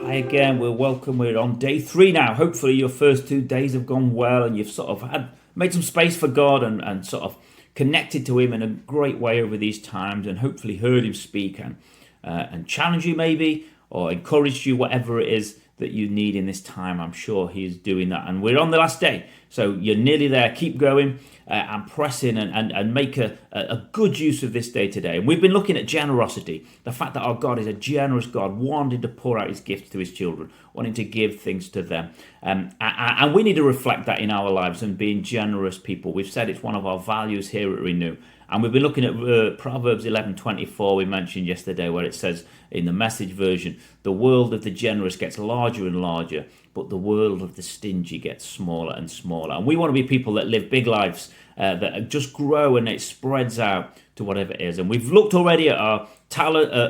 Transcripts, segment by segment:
Hi again, we're welcome. We're on day 3 now. Hopefully your first 2 days have gone well and you've sort of made some space for God and sort of connected to him in a great way over these times, and hopefully heard him speak and challenge you maybe, or encouraged you, whatever it is that you need in this time. I'm sure he is doing that. And we're on the last day, so you're nearly there. Keep going and pressing and make a good use of this day today. And we've been looking at generosity, the fact that our God is a generous God, wanting to pour out his gifts to his children, wanting to give things to them. And we need to reflect that in our lives and being generous people. We've said it's one of our values here at Renew. And we've been looking at Proverbs 11:24 we mentioned yesterday, where it says in the Message version, the world of the generous gets larger and larger, but the world of the stingy gets smaller and smaller. And we want to be people that live big lives, that just grow and it spreads out to whatever it is. And we've looked already at our talents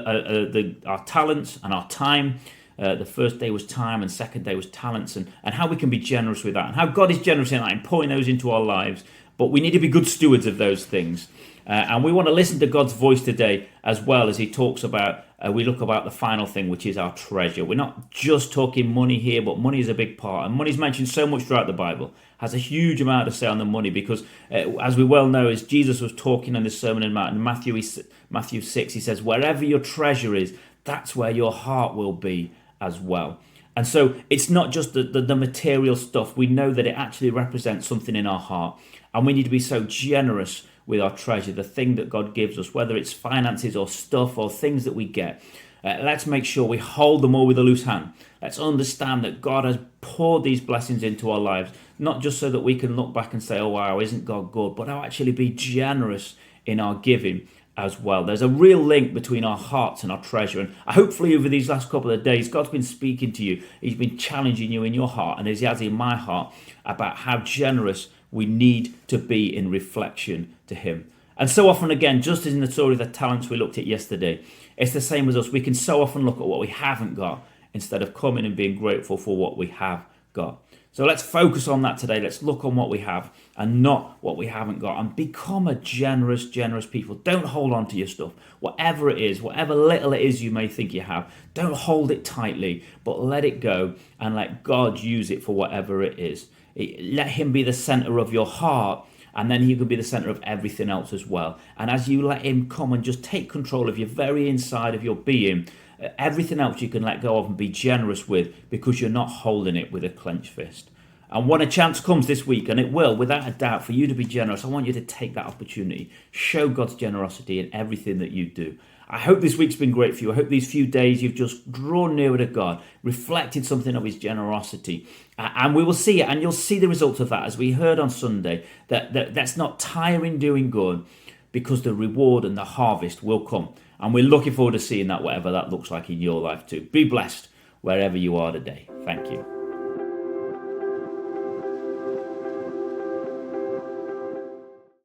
and our time. The first day was time and second day was talents, and how we can be generous with that, and how God is generous in that and pouring those into our lives. But we need to be good stewards of those things. And we want to listen to God's voice today as well, as he talks about, we look about the final thing, which is our treasure. We're not just talking money here, but money is a big part. And money is mentioned so much throughout the Bible, has a huge amount to say on the money, because as we well know, as Jesus was talking in the Sermon on the Mount, in Matthew 6, he says, wherever your treasure is, that's where your heart will be as well. And so it's not just the material stuff. We know that it actually represents something in our heart. And we need to be so generous with our treasure, the thing that God gives us, whether it's finances or stuff or things that we get. Let's make sure we hold them all with a loose hand. Let's understand that God has poured these blessings into our lives, not just so that we can look back and say, oh wow, isn't God good? But I'll actually be generous in our giving as well. There's a real link between our hearts and our treasure. And hopefully over these last couple of days, God's been speaking to you. He's been challenging you in your heart, and as he has in my heart, about how generous we need to be in reflection to him. And so often, again, just as in the story of the talents we looked at yesterday, it's the same as us. We can so often look at what we haven't got instead of coming and being grateful for what we have got. So let's focus on that today. Let's look on what we have and not what we haven't got, and become a generous people. Don't hold on to your stuff. Whatever it is, whatever little it is you may think you have, don't hold it tightly, but let it go and let God use it for whatever it is. Let him be the center of your heart, and then he could be the center of everything else as well. And as you let him come and just take control of your very inside of your being, everything else you can let go of and be generous with, because you're not holding it with a clenched fist. And when a chance comes this week, and it will, without a doubt, for you to be generous, I want you to take that opportunity. Show God's generosity in everything that you do. I hope this week's been great for you. I hope these few days you've just drawn nearer to God, reflected something of his generosity, and we will see it, and you'll see the results of that, as we heard on Sunday, that's not tiring doing good, because the reward and the harvest will come. And we're looking forward to seeing that, whatever that looks like in your life too. Be blessed wherever you are today. Thank you.